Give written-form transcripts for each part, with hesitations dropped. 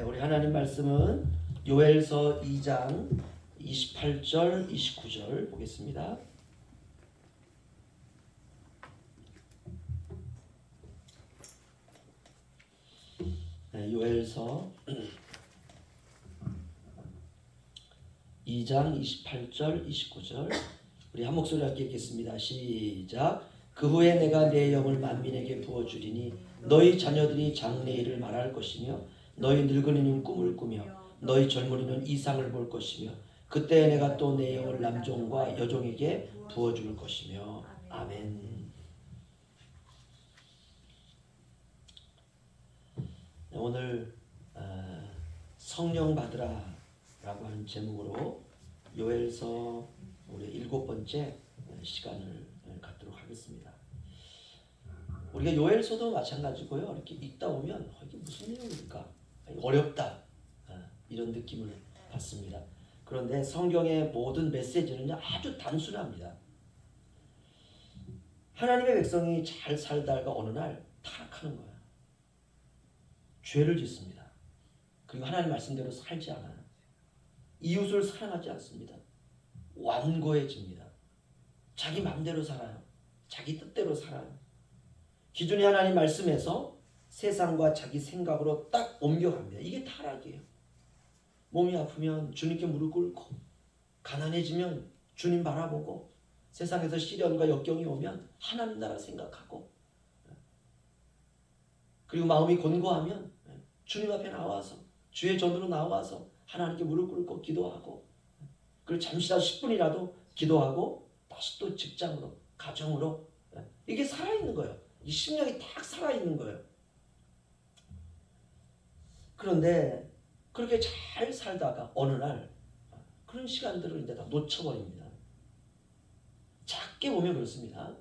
우리 하나님 말씀은 요엘서 2장 28절 29절 보겠습니다. 요엘서 2장 28절 29절 우리 한 목소리 함께 읽겠습니다. 시작. 그 후에 내가 내 영을 만민에게 부어주리니 너희 자녀들이 장래일을 말할 것이며 너희 늙은이는 꿈을 꾸며 너희 젊은이는 이상을 볼 것이며 그때 내가 또 내 영을 남종과 여종에게 부어줄 것이며. 아멘. 오늘 성령 받으라 라고 하는 제목으로 요엘서 우리 7번째 시간을 갖도록 하겠습니다. 우리가 요엘서도 마찬가지고요. 이렇게 읽다 보면 이게 무슨 내용일까? 어렵다 이런 느낌을 받습니다. 그런데 성경의 모든 메시지는 아주 단순합니다. 하나님의 백성이 잘 살다가 어느 날 타락하는 거예요. 죄를 짓습니다. 그리고 하나님 말씀대로 살지 않아요. 이웃을 사랑하지 않습니다. 완고해집니다. 자기 마음대로 살아요. 자기 뜻대로 살아요. 기존의 하나님 말씀에서 세상과 자기 생각으로 딱 옮겨갑니다. 이게 타락이에요. 몸이 아프면 주님께 무릎 꿇고, 가난해지면 주님 바라보고, 세상에서 시련과 역경이 오면 하나님 나라 생각하고, 그리고 마음이 곤고하면 주님 앞에 나와서 주의 전으로 나와서 하나님께 무릎 꿇고 기도하고, 그리고 잠시라도 10분이라도 기도하고 다시 또 직장으로, 가정으로, 이게 살아있는 거예요. 이 심령이 딱 살아있는 거예요. 그런데 그렇게 잘 살다가 어느 날 그런 시간들을 이제 다 놓쳐버립니다. 작게 보면 그렇습니다.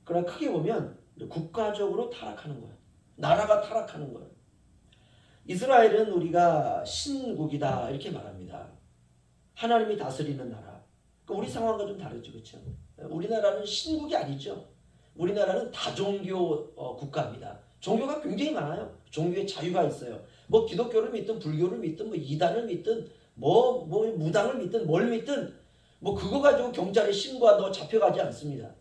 그러나 크게 보면 국가적으로 타락하는 거예요. 나라가 타락하는 거예요. 이스라엘은 우리가 신국이다 이렇게 말합니다. 하나님이 다스리는 나라. 우리 상황과 좀 다르죠, 그렇죠? 우리나라는 신국이 아니죠. 우리나라는 다종교 국가입니다. 종교가 굉장히 많아요. 종교의 자유가 있어요. 뭐 기독교를 믿든 불교를 믿든 뭐 이단을 믿든 뭐 무당을 믿든 뭘 믿든 뭐 그거 가지고 경찰에 신고한다고 너 잡혀가지 않습니다.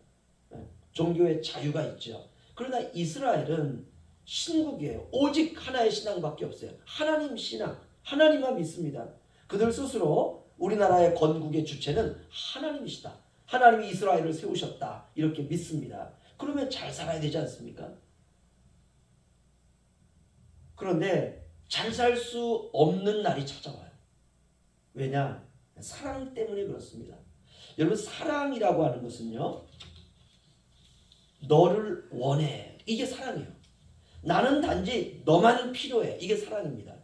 종교의 자유가 있죠. 그러나 이스라엘은 신국이에요. 오직 하나의 신앙밖에 없어요. 하나님 신앙, 하나님만 믿습니다. 그들 스스로 우리나라의 건국의 주체는 하나님이시다. 하나님이 이스라엘을 세우셨다. 이렇게 믿습니다. 그러면 잘 살아야 되지 않습니까? 그런데 잘 살 수 없는 날이 찾아와요. 왜냐? 사랑 때문에 그렇습니다. 여러분, 사랑이라고 하는 것은요, 너를 원해. 이게 사랑이에요. 나는 단지 너만 필요해. 이게 사랑입니다.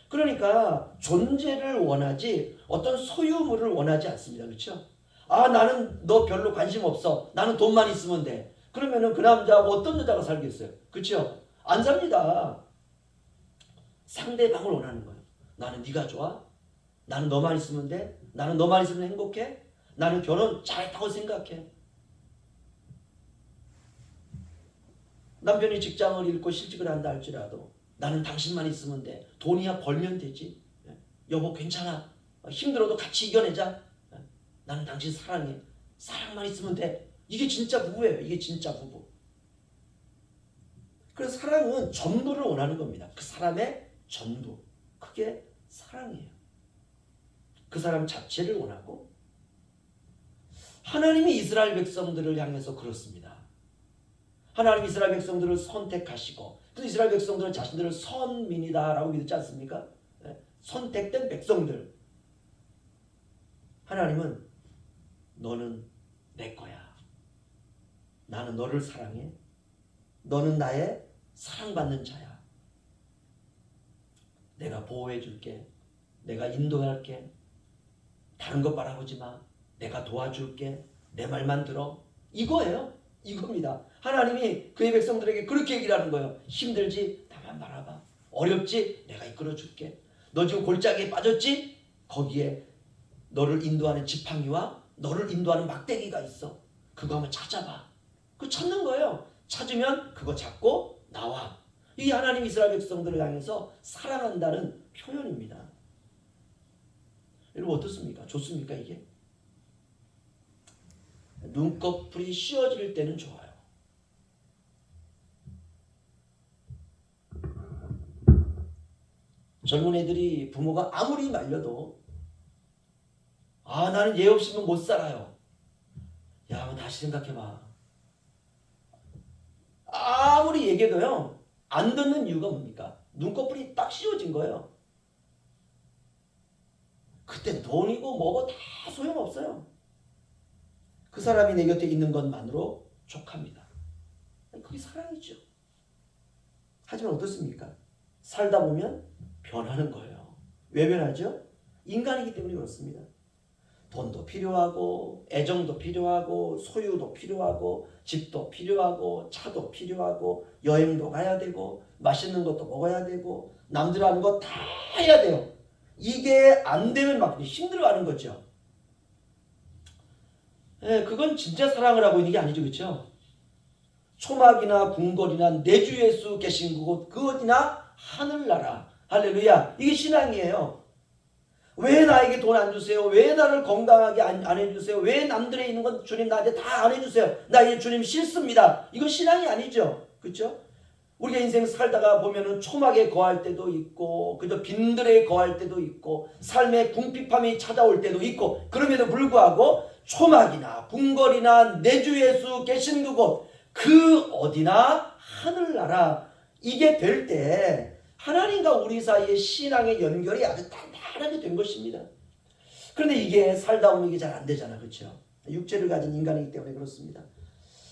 그러니까 존재를 원하지 어떤 소유물을 원하지 않습니다. 그렇죠? 아, 나는 너 별로 관심 없어. 나는 돈만 있으면 돼. 그러면은 그 남자하고 어떤 여자가 살겠어요? 그렇죠? 안 삽니다. 상대방을 원하는 거예요. 나는 네가 좋아? 나는 너만 있으면 돼? 나는 너만 있으면 행복해? 나는 결혼 잘했다고 생각해. 남편이 직장을 잃고 실직을 한다 할지라도 나는 당신만 있으면 돼. 돈이야 벌면 되지. 여보 괜찮아. 힘들어도 같이 이겨내자. 나는 당신 사랑해. 사랑만 있으면 돼. 이게 진짜 부부예요. 이게 진짜 부부. 그래서 사랑은 전부를 원하는 겁니다. 그 사람의 전부. 그게 사랑이에요. 그 사람 자체를 원하고, 하나님이 이스라엘 백성들을 향해서 그렇습니다. 하나님 이스라엘 백성들을 선택하시고 또 이스라엘 백성들은 자신들을 선민이다라고 믿지 않습니까? 선택된 백성들. 하나님은 너는 내 거야. 나는 너를 사랑해. 너는 나의 사랑받는 자야. 내가 보호해 줄게. 내가 인도할게. 다른 것 바라보지 마. 내가 도와줄게. 내 말만 들어. 이거예요. 이겁니다. 하나님이 그의 백성들에게 그렇게 얘기를 하는 거예요. 힘들지? 나만 바라봐. 어렵지? 내가 이끌어줄게. 너 지금 골짜기에 빠졌지? 거기에 너를 인도하는 지팡이와 너를 인도하는 막대기가 있어. 그거 한번 찾아봐. 그거 찾는 거예요. 찾으면 그거 잡고 나와. 이 하나님 이스라엘 백성들을 향해서 사랑한다는 표현입니다. 여러분 어떻습니까? 좋습니까 이게? 눈꺼풀이 씌워질 때는 좋아요. 젊은 애들이 부모가 아무리 말려도 나는 얘 없으면 못 살아요. 야, 한번 다시 생각해봐. 아무리 얘기해도요 안 듣는 이유가 뭡니까? 눈꺼풀이 딱 씌워진 거예요. 그때 돈이고 뭐고 다 소용없어요. 그 사람이 내 곁에 있는 것만으로 족합니다. 그게 사랑이죠. 하지만 어떻습니까? 살다 보면 변하는 거예요. 왜 변하죠? 인간이기 때문에 그렇습니다. 돈도 필요하고 애정도 필요하고 소유도 필요하고 집도 필요하고 차도 필요하고 여행도 가야 되고 맛있는 것도 먹어야 되고 남들 하는 거 다 해야 돼요. 이게 안 되면 막 힘들어하는 거죠. 그건 진짜 사랑을 하고 있는 게 아니죠. 그렇죠? 초막이나 궁궐이나 내 주 예수 계신 그곳 그 어디나 하늘나라. 할렐루야. 이게 신앙이에요. 왜 나에게 돈 안 주세요? 왜 나를 건강하게 안 해주세요? 왜 남들의 있는 건 주님 나한테 다 안 해주세요? 나 이제 주님 싫습니다. 이건 신앙이 아니죠. 그렇죠? 우리가 인생 살다가 보면은 초막에 거할 때도 있고 그저 빈들에 거할 때도 있고 삶의 궁핍함이 찾아올 때도 있고 그럼에도 불구하고 초막이나 궁궐이나 내 주 예수 계신 그곳 그 어디나 하늘나라 이게 될 때 하나님과 우리 사이의 신앙의 연결이 아주 단단하게 된 것입니다. 그런데 이게 살다 보면 이게 잘 안 되잖아. 그렇죠? 육체를 가진 인간이기 때문에 그렇습니다.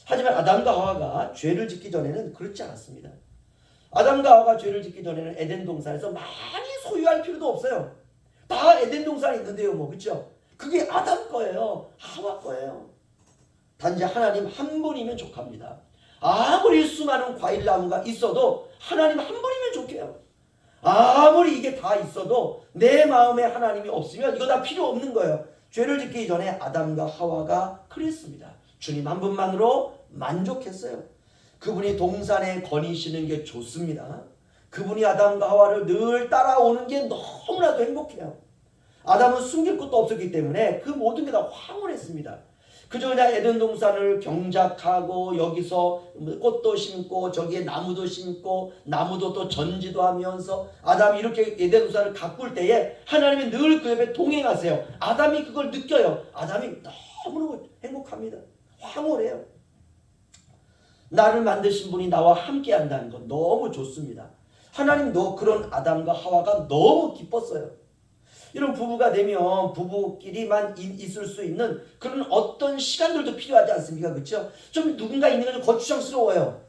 하지만 아담과 하와가 죄를 짓기 전에는 그렇지 않았습니다. 아담과 하와가 죄를 짓기 전에는 에덴 동산에서 많이 소유할 필요도 없어요. 다 에덴 동산에 있는데요. 뭐 그렇죠? 그게 아담 거예요. 하와 거예요. 단지 하나님 한 분이면 족합니다. 아무리 수많은 과일나무가 있어도 하나님 한 분이면 족해요. 아무리 이게 다 있어도 내 마음에 하나님이 없으면 이거 다 필요 없는 거예요. 죄를 짓기 전에 아담과 하와가 그랬습니다. 주님 한 분만으로 만족했어요. 그분이 동산에 거니시는 게 좋습니다. 그분이 아담과 하와를 늘 따라오는 게 너무나도 행복해요. 아담은 숨길 것도 없었기 때문에 그 모든 게 다 황홀했습니다. 그저 그냥 에덴 동산을 경작하고 여기서 꽃도 심고 저기에 나무도 심고 나무도 또 전지도 하면서 아담이 이렇게 에덴 동산을 가꿀 때에 하나님이 늘 그 옆에 동행하세요. 아담이 그걸 느껴요. 아담이 너무너무 행복합니다. 황홀해요. 나를 만드신 분이 나와 함께 한다는 건 너무 좋습니다. 하나님도 그런 아담과 하와가 너무 기뻤어요. 이런 부부가 되면 부부끼리만 있을 수 있는 그런 어떤 시간들도 필요하지 않습니까? 그렇죠? 좀 누군가 있는 게 좀 거추장스러워요.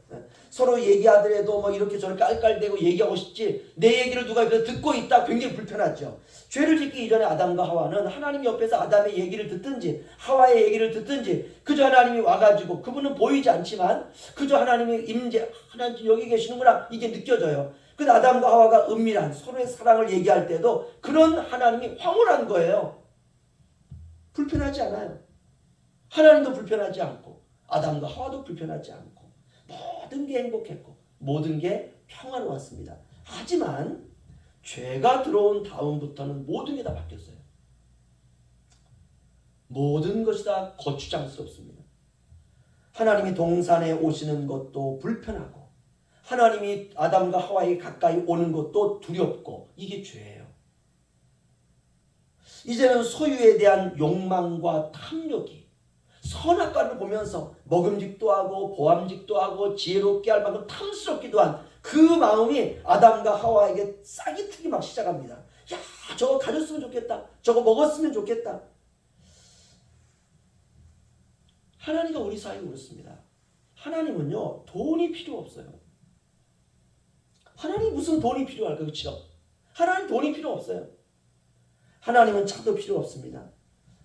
서로 얘기하더라도 뭐 이렇게 저렇게 깔깔대고 얘기하고 싶지 내 얘기를 누가 듣고 있다 굉장히 불편하죠. 죄를 짓기 이전에 아담과 하와는 하나님 옆에서 아담의 얘기를 듣든지 하와의 얘기를 듣든지 그저 하나님이 와가지고 그분은 보이지 않지만 그저 하나님의 임재 하나님 여기 계시는구나 이게 느껴져요. 그 아담과 하와가 은밀한 서로의 사랑을 얘기할 때도 그런 하나님이 황홀한 거예요. 불편하지 않아요. 하나님도 불편하지 않고 아담과 하와도 불편하지 않고 모든 게 행복했고 모든 게 평화로웠습니다. 하지만 죄가 들어온 다음부터는 모든 게 다 바뀌었어요. 모든 것이 다 거추장스럽습니다. 하나님이 동산에 오시는 것도 불편하고 하나님이 아담과 하와에 가까이 오는 것도 두렵고 이게 죄예요. 이제는 소유에 대한 욕망과 탐욕이 선악과를 보면서 먹음직도 하고 보암직도 하고 지혜롭게 할 만큼 탐스럽기도 한 그 마음이 아담과 하와에게 싹이 트기 막 시작합니다. 야, 저거 가졌으면 좋겠다. 저거 먹었으면 좋겠다. 하나님과 우리 사이도 그렇습니다. 하나님은요 돈이 필요 없어요. 하나님 무슨 돈이 필요할까? 그렇죠? 하나님 돈이 필요 없어요. 하나님은 차도 필요 없습니다.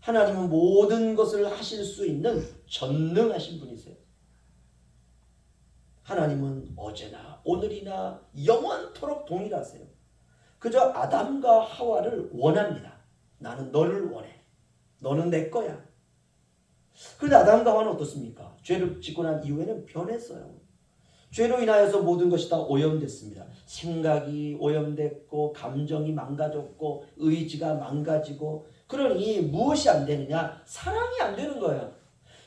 하나님은 모든 것을 하실 수 있는 전능하신 분이세요. 하나님은 어제나 오늘이나 영원토록 동일하세요. 그저 아담과 하와를 원합니다. 나는 너를 원해. 너는 내 거야. 그런데 아담과 하와는 어떻습니까? 죄를 짓고 난 이후에는 변했어요. 죄로 인하여서 모든 것이 다 오염됐습니다. 생각이 오염됐고 감정이 망가졌고 의지가 망가지고 그러니 무엇이 안 되느냐? 사랑이 안 되는 거예요.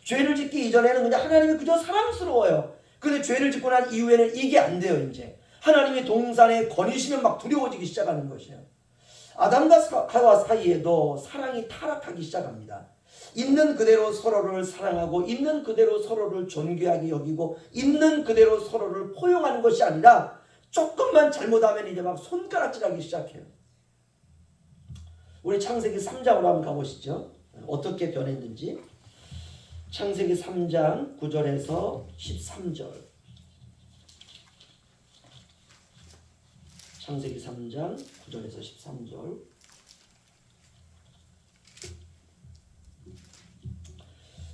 죄를 짓기 이전에는 그냥 하나님이 그저 사랑스러워요. 근데 죄를 짓고 난 이후에는 이게 안 돼요. 이제 하나님이 동산에 거니시면 막 두려워지기 시작하는 것이에요. 아담과 하와 사이에도 사랑이 타락하기 시작합니다. 있는 그대로 서로를 사랑하고 있는 그대로 서로를 존귀하게 여기고 있는 그대로 서로를 포용하는 것이 아니라 조금만 잘못하면 이제 막 손가락질하기 시작해요. 우리 창세기 3장으로 한번 가보시죠. 어떻게 변했는지. 창세기 3장 9절에서 13절. 창세기 3장 9절에서 13절.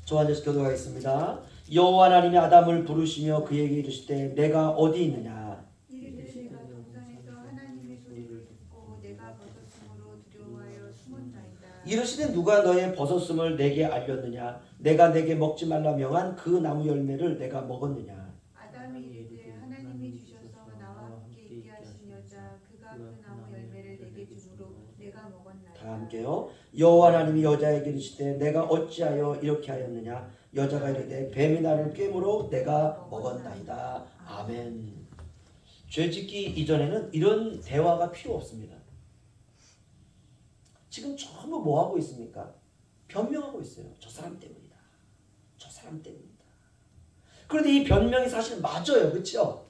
저와 같이 교도하겠습니다. 여호와 하나님이 아담을 부르시며 그에게 이르시되 내가 어디 있느냐? 이르되 내가 동산에서 하나님의 소리를 듣고 내가 벗었으므로 두려워하여 숨었나이다. 이르시되 누가 너의 벗었음을 내게 알렸느냐? 내가 내게 먹지 말라 명한 그 나무 열매를 내가 먹었느냐? 아담이 이르되 하나님이 주셔서 나와 함께 있게 하신 여자 그가 그 나무 열매를 내게 주므로 내가 먹었나이다. 다 함께요. 여호와 하나님이 여자에게 이르시되 내가 어찌하여 이렇게 하였느냐? 여자가 이르되 뱀이 나를 꿰므로 내가 먹었나이다. 아멘. 죄짓기 이전에는 이런 대화가 필요 없습니다. 지금 전부 뭐 하고 있습니까? 변명하고 있어요. 저 사람 때문이다. 저 사람 때문이다. 그런데 이 변명이 사실 맞아요. 그렇죠?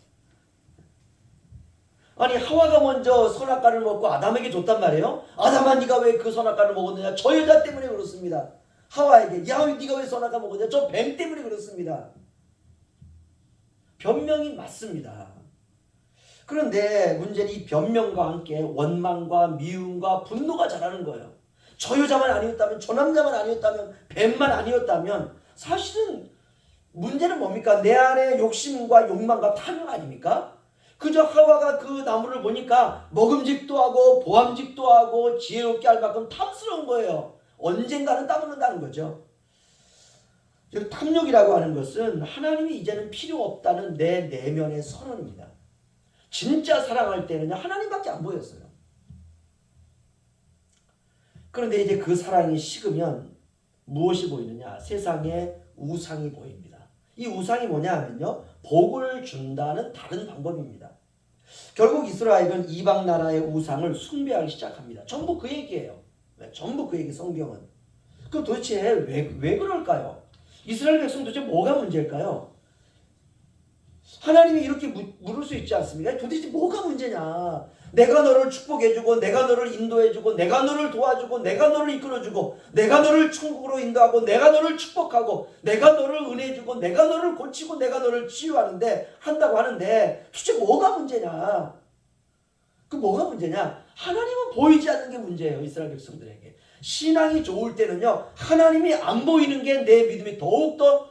아니 하와가 먼저 선악과를 먹고 아담에게 줬단 말이에요. 아담아 네가 왜 그 선악과를 먹었느냐? 저 여자 때문에 그렇습니다. 하와에게 야 네가 왜 선악과 먹었냐? 저 뱀 때문에 그렇습니다. 변명이 맞습니다. 그런데 문제는 이 변명과 함께 원망과 미움과 분노가 자라는 거예요. 저 여자만 아니었다면, 저 남자만 아니었다면, 뱀만 아니었다면 사실은 문제는 뭡니까? 내 안에 욕심과 욕망과 탐욕 아닙니까? 그저 하와가 그 나무를 보니까 먹음직도 하고 보암직도 하고 지혜롭게 할 만큼 탐스러운 거예요. 언젠가는 따먹는다는 거죠. 탐욕이라고 하는 것은 하나님이 이제는 필요 없다는 내 내면의 선언입니다. 진짜 사랑할 때는 하나님밖에 안 보였어요. 그런데 이제 그 사랑이 식으면 무엇이 보이느냐? 세상에 우상이 보입니다. 이 우상이 뭐냐 하면요, 복을 준다는 다른 방법입니다. 결국 이스라엘은 이방 나라의 우상을 숭배하기 시작합니다. 전부 그 얘기예요. 전부 그 얘기 성경은. 그럼 도대체 왜 그럴까요? 이스라엘 백성 도대체 뭐가 문제일까요? 하나님이 이렇게 물을 수 있지 않습니까? 도대체 뭐가 문제냐? 내가 너를 축복해주고 내가 너를 인도해주고 내가 너를 도와주고 내가 너를 이끌어주고 내가 너를 천국으로 인도하고 내가 너를 축복하고 내가 너를 은혜주고 내가 너를 고치고 내가 너를 치유하는데 한다고 하는데 도대체 뭐가 문제냐? 그 뭐가 문제냐? 하나님은 보이지 않는 게 문제예요. 이스라엘 백성들에게. 신앙이 좋을 때는요, 하나님이 안 보이는 게 내 믿음이 더욱더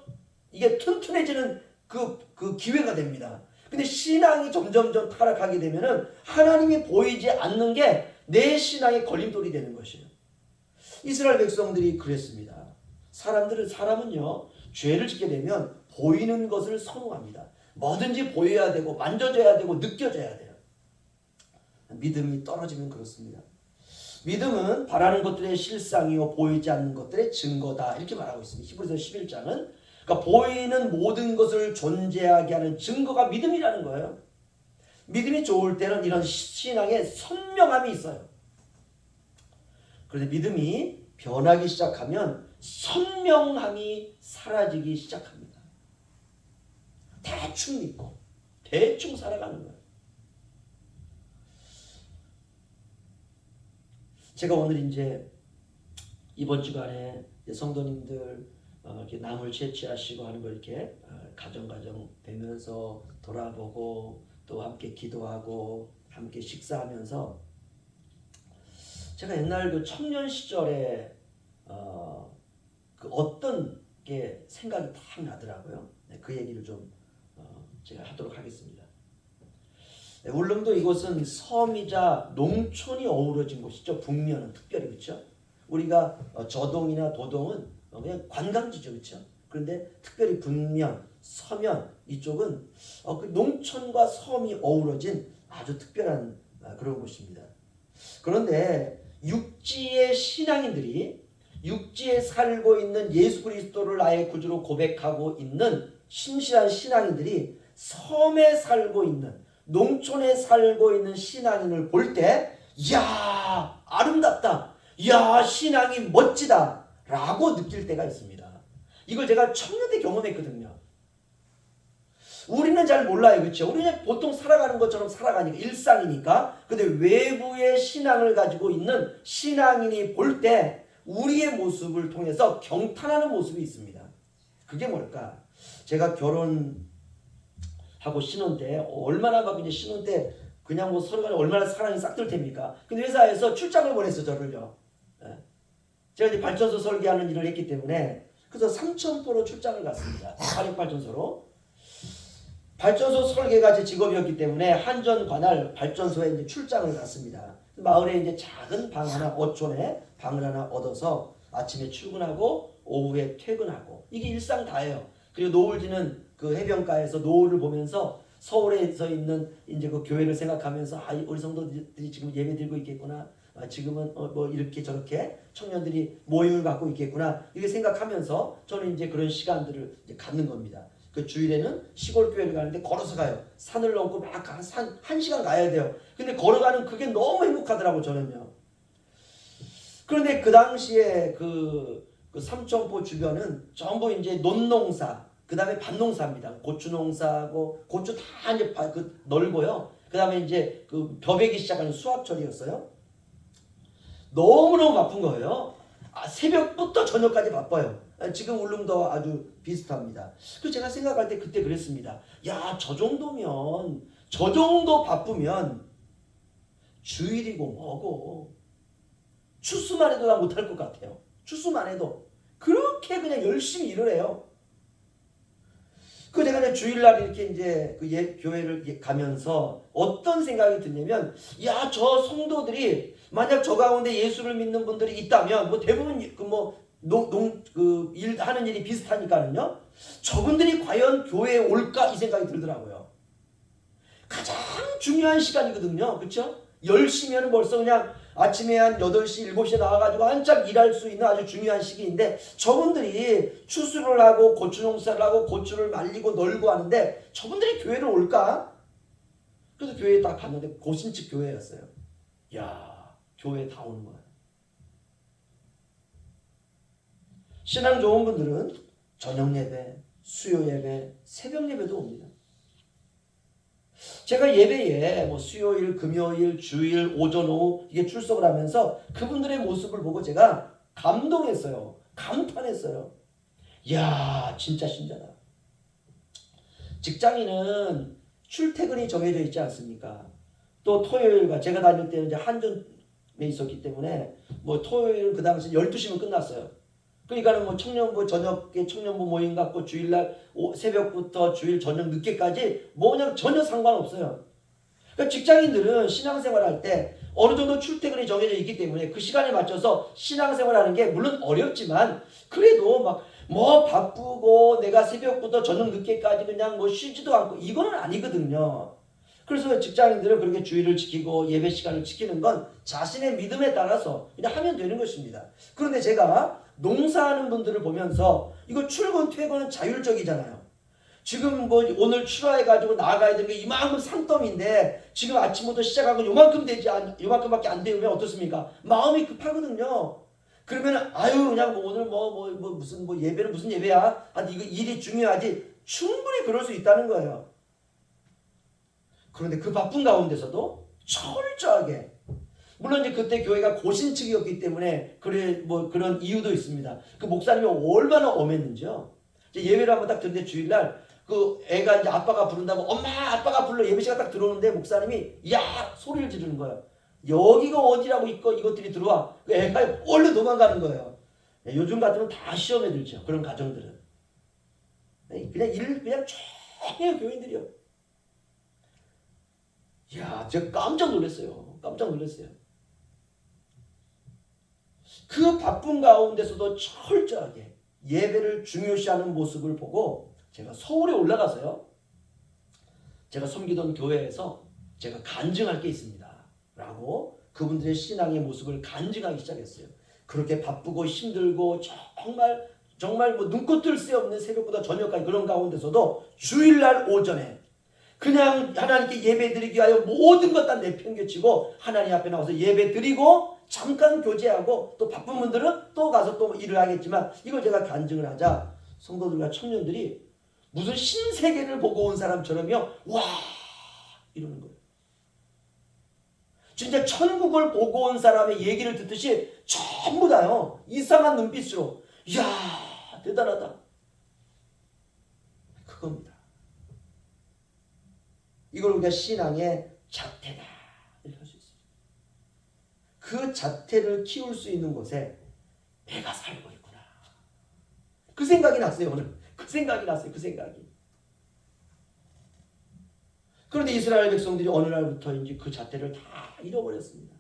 이게 튼튼해지는 그 기회가 됩니다. 근데 신앙이 점점점 타락하게 되면은 하나님이 보이지 않는 게 내 신앙의 걸림돌이 되는 것이에요. 이스라엘 백성들이 그랬습니다. 사람은요, 죄를 짓게 되면 보이는 것을 선호합니다. 뭐든지 보여야 되고 만져져야 되고 느껴져야 돼요. 믿음이 떨어지면 그렇습니다. 믿음은 바라는 것들의 실상이요 보이지 않는 것들의 증거다, 이렇게 말하고 있습니다. 히브리서 11장은 그러니까 보이는 모든 것을 존재하게 하는 증거가 믿음이라는 거예요. 믿음이 좋을 때는 이런 신앙의 선명함이 있어요. 그런데 믿음이 변하기 시작하면 선명함이 사라지기 시작합니다. 대충 믿고 대충 살아가는 거예요. 제가 오늘 이제 이번 주간에 성도님들 이렇게 남을 채취하시고 하는 걸 이렇게 가정 되면서 돌아보고 또 함께 기도하고 함께 식사하면서 제가 옛날 그 청년 시절에 그 어떤 게 생각이 딱 나더라고요. 그 얘기를 좀 제가 하도록 하겠습니다. 울릉도 이곳은 섬이자 농촌이 어우러진 곳이죠. 북면은 특별히, 그렇죠? 우리가 저동이나 도동은 그냥 관광지죠, 그렇죠? 그런데 특별히 북면 서면 이쪽은 그 농촌과 섬이 어우러진 아주 특별한 그런 곳입니다. 그런데 육지의 신앙인들이 육지에 살고 있는 예수 그리스도를 나의 구주로 고백하고 있는 신실한 신앙인들이 섬에 살고 있는 농촌에 살고 있는 신앙인을 볼 때 이야 아름답다, 이야 신앙이 멋지다 라고 느낄 때가 있습니다. 이걸 제가 청년 때 경험했거든요. 우리는 잘 몰라요. 그렇죠? 우리는 보통 살아가는 것처럼 살아가니까 일상이니까. 근데 외부의 신앙을 가지고 있는 신앙인이 볼 때 우리의 모습을 통해서 경탄하는 모습이 있습니다. 그게 뭘까? 제가 결혼하고 신혼 때 얼마나 막 이제 신혼 때 그냥 뭐 서로가 얼마나 사랑이 싹들 됩니까? 근데 회사에서 출장을 보냈어 저를요. 제가 이제 발전소 설계하는 일을 했기 때문에 그래서 삼천포로 출장을 갔습니다. 화력발전소로. 발전소 설계가 제 직업이었기 때문에 한전 관할 발전소에 이제 출장을 갔습니다. 마을에 이제 작은 방 하나, 어촌에 방을 하나 얻어서 아침에 출근하고 오후에 퇴근하고 이게 일상 다예요. 그리고 노을 지는 그 해변가에서 노을을 보면서 서울에서 있는 이제 그 교회를 생각하면서 우리 성도들이 지금 예배 드리고 있겠구나. 지금은 뭐 이렇게 저렇게 청년들이 모임을 갖고 있겠구나. 이렇게 생각하면서 저는 이제 그런 시간들을 이제 갖는 겁니다. 그 주일에는 시골 교회를 가는데 걸어서 가요. 산을 넘고 막 한 시간 가야 돼요. 근데 걸어가는 그게 너무 행복하더라고 저는요. 그런데 그 당시에 그 삼천포 주변은 전부 이제 논농사, 그 다음에 밭농사입니다. 고추 농사하고 고추 다 이제 넓고요. 그 다음에 이제 그 벼베기 시작하는 수확철이었어요. 너무너무 바쁜 거예요. 새벽부터 저녁까지 바빠요. 지금 울릉도와 아주 비슷합니다. 그래서 제가 생각할 때 그때 그랬습니다. 야, 저 정도 바쁘면 주일이고 뭐고 추수만 해도 나 못할 것 같아요. 추수만 해도 그렇게 그냥 열심히 일을 해요. 그 내가 이제 주일날 이렇게 이제 그 교회를 가면서 어떤 생각이 드냐면, 야, 저 성도들이 만약 저 가운데 예수를 믿는 분들이 있다면 뭐 대부분 그 일 하는 일이 비슷하니까는요. 저분들이 과연 교회에 올까 이 생각이 들더라고요. 가장 중요한 시간이거든요. 그렇죠? 10시면 벌써 그냥 아침에 한 8시, 7시에 나와가지고 한참 일할 수 있는 아주 중요한 시기인데 저분들이 추수를 하고 고추 농사를 하고 고추를 말리고 널고 하는데 저분들이 교회를 올까? 그래서 교회에 딱 갔는데 고신측 교회였어요. 야, 교회에 다 오는 거야. 신앙 좋은 분들은 저녁 예배, 수요 예배, 새벽 예배도 옵니다. 제가 예배에 뭐 수요일, 금요일, 주일, 오전, 오후 이게 출석을 하면서 그분들의 모습을 보고 제가 감동했어요. 감탄했어요. 이야, 진짜 신자다. 직장인은 출퇴근이 정해져 있지 않습니까? 또 토요일과 제가 다닐 때는 이제 한전에 있었기 때문에 뭐 토요일 그 당시 12시면 끝났어요. 그러니까는 뭐 청년부 저녁에 청년부 모임 갖고 주일날 새벽부터 주일 저녁 늦게까지 뭐냐 전혀 상관없어요. 그러니까 직장인들은 신앙생활할 때 어느 정도 출퇴근이 정해져 있기 때문에 그 시간에 맞춰서 신앙생활하는 게 물론 어렵지만 그래도 막 뭐 바쁘고 내가 새벽부터 저녁 늦게까지 그냥 뭐 쉬지도 않고 이거는 아니거든요. 그래서 직장인들은 그렇게 주의를 지키고 예배 시간을 지키는 건 자신의 믿음에 따라서 그냥 하면 되는 것입니다. 그런데 제가 농사하는 분들을 보면서 이거 출근 퇴근은 자율적이잖아요. 지금 뭐 오늘 출하해가지고 나가야 되는 게 이만큼 산더미인데 지금 아침부터 시작하고 요만큼밖에 안 되면 어떻습니까? 마음이 급하거든요. 그러면 아유 그냥 뭐 오늘 뭐 무슨 뭐 예배는 무슨 예배야? 이거 일이 중요하지. 충분히 그럴 수 있다는 거예요. 그런데 그 바쁜 가운데서도 철저하게, 물론 이제 그때 교회가 고신측이었기 때문에 그래 뭐 그런 이유도 있습니다. 그 목사님이 얼마나 엄했는지요. 이제 예배를 한번 딱 듣는데 주일날 그 애가 이제 아빠가 부른다고 엄마 아빠가 불러 예배 시간 딱 들어오는데 목사님이 야 소리를 지르는 거예요. 여기가 어디라고 이것들이 들어와. 그 애가 얼른 도망가는 거예요. 요즘 같으면 다 시험에 들죠. 그런 가정들은 그냥 일 그냥 쫙해요 교인들이요. 야, 제가 깜짝 놀랐어요. 깜짝 놀랐어요. 그 바쁜 가운데서도 철저하게 예배를 중요시하는 모습을 보고 제가 서울에 올라가서요. 제가 섬기던 교회에서 제가 간증할 게 있습니다. 라고 그분들의 신앙의 모습을 간증하기 시작했어요. 그렇게 바쁘고 힘들고 정말 뭐 눈코 뜰 새 없는 새벽보다 저녁까지 그런 가운데서도 주일날 오전에 그냥 하나님께 예배 드리기 위하여 모든 것 다 내팽개치고 하나님 앞에 나와서 예배 드리고 잠깐 교제하고 또 바쁜 분들은 또 가서 또 일을 하겠지만 이걸 제가 간증을 하자 성도들과 청년들이 무슨 신세계를 보고 온 사람처럼요. 와 이러는 거예요. 진짜 천국을 보고 온 사람의 얘기를 듣듯이 전부 다요. 이상한 눈빛으로 이야 대단하다. 그겁니다. 이걸 우리가 신앙의 자태다 이렇게 할 수 있어요. 그 자태를 키울 수 있는 곳에 내가 살고 있구나. 그 생각이 났어요. 오늘 그 생각이 났어요. 그 생각이. 그런데 이스라엘 백성들이 어느 날부터인지 그 자태를 다 잃어버렸습니다.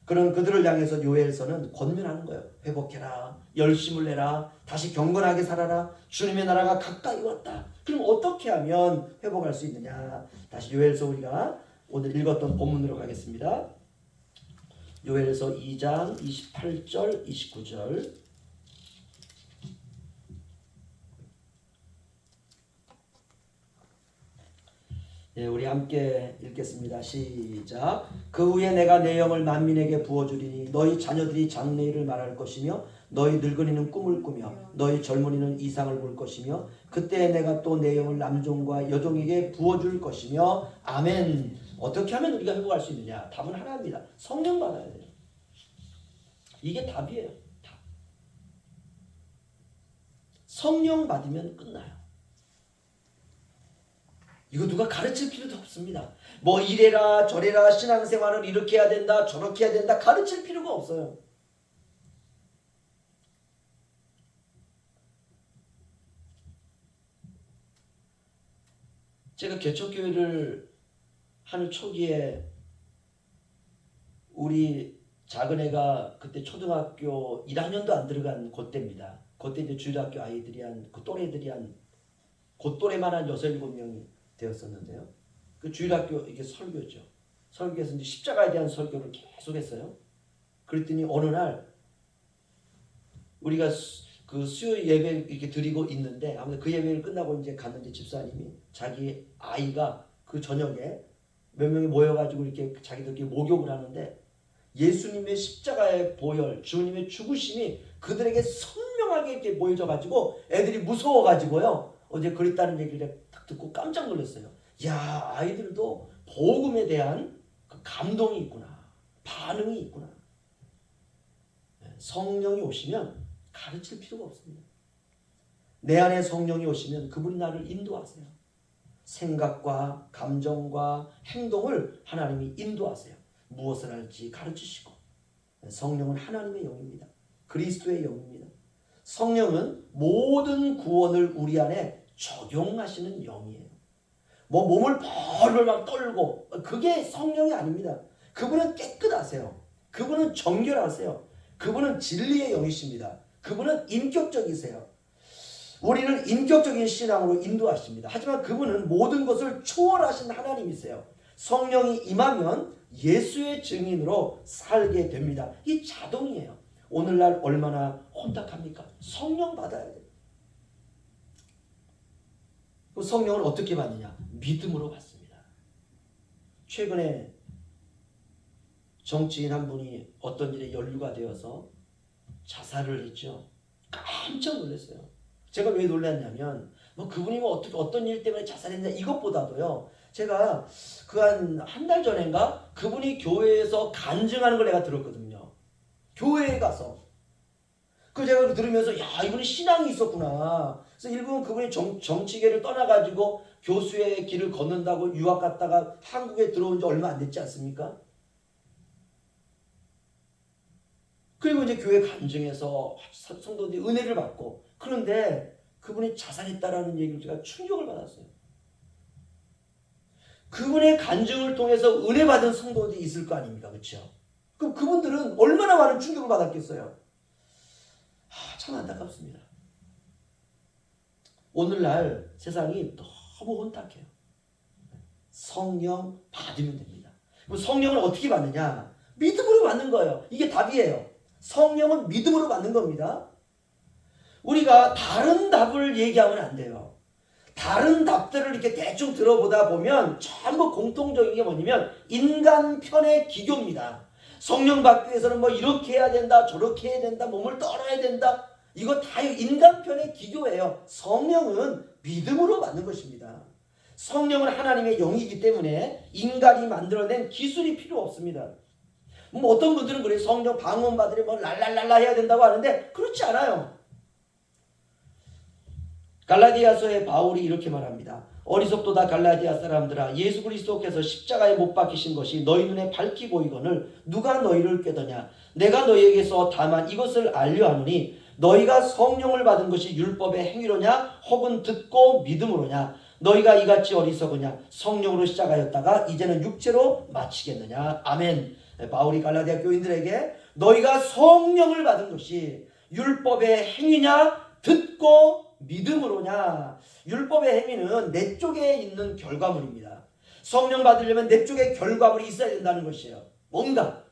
그런 그들을 향해서 요엘서는 권면하는 거예요. 회복해라. 열심을 내라. 다시 경건하게 살아라. 주님의 나라가 가까이 왔다. 그럼 어떻게 하면 회복할 수 있느냐. 다시 요엘서 우리가 오늘 읽었던 본문으로 가겠습니다. 요엘서 2장 28절 29절 네, 우리 함께 읽겠습니다. 시작. 그 후에 내가 내 영을 만민에게 부어주리니 너희 자녀들이 장래일을 말할 것이며 너희 늙은이는 꿈을 꾸며 너희 젊은이는 이상을 볼 것이며 그때 내가 또 내 영을 남종과 여종에게 부어줄 것이며 아멘. 어떻게 하면 우리가 회복할 수 있느냐? 답은 하나입니다. 성령 받아야 돼요. 이게 답이에요. 답. 성령 받으면 끝나요. 이거 누가 가르칠 필요도 없습니다. 뭐 이래라 저래라 신앙생활을 이렇게 해야 된다 저렇게 해야 된다 가르칠 필요가 없어요. 제가 개척교회를 하는 초기에 우리 작은 애가 그때 초등학교 1학년도 안 들어간 그때입니다. 그때 이제 주일학교 아이들이 그 또래들이 그 또래만 한 6, 7명이 되었었는데요. 그 주일학교 이게 설교죠. 설교에서 이제 십자가에 대한 설교를 계속 했어요. 그랬더니 어느 날 우리가 그 수요 예배 이렇게 드리고 있는데 아무튼 그 예배를 끝나고 이제 갔는데 집사님이 자기 아이가 그 저녁에 몇 명이 모여가지고 이렇게 자기들끼리 목욕을 하는데 예수님의 십자가의 보혈, 주님의 죽으심이 그들에게 선명하게 이렇게 보여져가지고 애들이 무서워가지고요. 어제 그랬다는 얘기를 딱 듣고 깜짝 놀랐어요. 야, 아이들도 복음에 대한 그 감동이 있구나. 반응이 있구나. 성령이 오시면 가르칠 필요가 없습니다. 내 안에 성령이 오시면 그분이 나를 인도하세요. 생각과 감정과 행동을 하나님이 인도하세요. 무엇을 할지 가르치시고. 성령은 하나님의 영입니다. 그리스도의 영입니다. 성령은 모든 구원을 우리 안에 적용하시는 영이에요. 뭐 몸을 벌벌 막 떨고 그게 성령이 아닙니다. 그분은 깨끗하세요. 그분은 정결하세요. 그분은 진리의 영이십니다. 그분은 인격적이세요. 우리를 인격적인 신앙으로 인도하십니다. 하지만 그분은 모든 것을 초월하신 하나님이세요. 성령이 임하면 예수의 증인으로 살게 됩니다. 이 자동이에요. 오늘날 얼마나 혼탁합니까? 성령 받아야 돼요. 그 성령을 어떻게 받느냐? 믿음으로 받습니다. 최근에 정치인 한 분이 어떤 일에 연루가 되어서 자살을 했죠. 깜짝 놀랐어요. 제가 왜 놀랐냐면 뭐 그분이 뭐 어떤 일 때문에 자살했냐 이것보다도요. 제가 그 한 달 전인가 그분이 교회에서 간증하는 걸 내가 들었거든요. 교회에 가서. 그 제가 들으면서 야 이분이 신앙이 있었구나. 그래서 일부분 그분이 정치계를 떠나가지고 교수의 길을 걷는다고 유학 갔다가 한국에 들어온 지 얼마 안 됐지 않습니까? 그리고 이제 교회 간증에서 성도들이 은혜를 받고 그런데 그분이 자살했다라는 얘기를 제가 충격을 받았어요. 그분의 간증을 통해서 은혜 받은 성도들이 있을 거 아닙니까? 그렇죠? 그럼 그분들은 얼마나 많은 충격을 받았겠어요? 참 안타깝습니다. 오늘날 세상이 너무 혼탁해요. 성령 받으면 됩니다. 그럼 성령을 어떻게 받느냐? 믿음으로 받는 거예요. 이게 답이에요. 성령은 믿음으로 받는 겁니다. 우리가 다른 답을 얘기하면 안 돼요. 다른 답들을 이렇게 대충 들어보다 보면 전부 공통적인 게 뭐냐면 인간 편의 기교입니다. 성령 받기 위해서는 뭐 이렇게 해야 된다, 저렇게 해야 된다, 몸을 떨어야 된다. 이거 다 인간 편의 기교예요. 성령은 믿음으로 받는 것입니다. 성령은 하나님의 영이기 때문에 인간이 만들어낸 기술이 필요 없습니다. 뭐 어떤 분들은 그래요. 성령 방언 받으려 뭐 랄랄랄라 해야 된다고 하는데 그렇지 않아요. 갈라디아서에 바울이 이렇게 말합니다. 어리석도다 갈라디아 사람들아, 예수 그리스도께서 십자가에 못 박히신 것이 너희 눈에 밝히 보이거늘 누가 너희를 꾀더냐? 내가 너희에게서 다만 이것을 알려 하노니 너희가 성령을 받은 것이 율법의 행위로냐 혹은 듣고 믿음으로냐? 너희가 이같이 어리석으냐? 성령으로 시작하였다가 이제는 육체로 마치겠느냐? 아멘. 바울이 갈라디아 교인들에게 너희가 성령을 받은 것이 율법의 행위냐 듣고 믿음으로냐? 율법의 행위는 내 쪽에 있는 결과물입니다. 성령 받으려면 내 쪽에 결과물이 있어야 된다는 것이에요. 뭔가.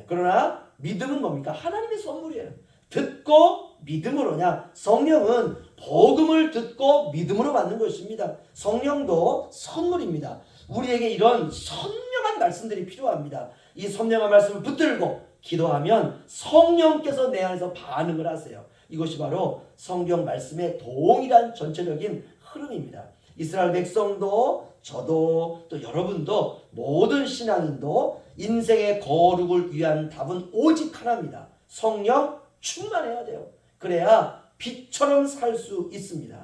그러나 믿음은 뭡니까? 하나님의 선물이에요. 듣고 믿음으로냐? 성령은 복음을 듣고 믿음으로 받는 것입니다. 성령도 선물입니다. 우리에게 이런 선명한 말씀들이 필요합니다. 이 선명한 말씀을 붙들고 기도하면 성령께서 내 안에서 반응을 하세요. 이것이 바로 성경 말씀의 동일한 전체적인 흐름입니다. 이스라엘 백성도 저도 또 여러분도 모든 신앙인도 인생의 거룩을 위한 답은 오직 하나입니다. 성령 충만해야 돼요. 그래야 빛처럼 살 수 있습니다.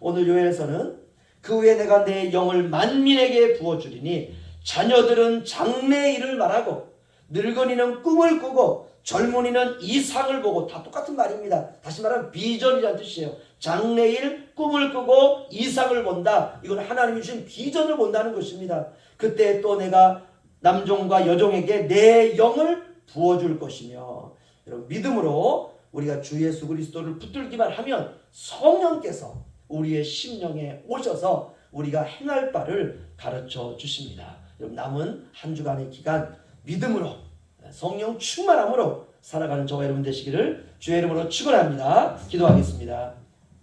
오늘 요엘서는 그 후에 내가 내 영을 만민에게 부어주리니 자녀들은 장래의 일을 말하고 늙은이는 꿈을 꾸고 젊은이는 이상을 보고, 다 똑같은 말입니다. 다시 말하면 비전이라는 뜻이에요. 장래일 꿈을 꾸고 이상을 본다. 이건 하나님이 주신 비전을 본다는 것입니다. 그때 또 내가 남종과 여종에게 내 영을 부어줄 것이며, 여러분 믿음으로 우리가 주 예수 그리스도를 붙들기만 하면 성령께서 우리의 심령에 오셔서 우리가 행할 바를 가르쳐 주십니다. 여러분 남은 한 주간의 기간 믿음으로 성령 충만함으로 살아가는 저와 여러분 되시기를 주의 이름으로 축원합니다. 기도하겠습니다.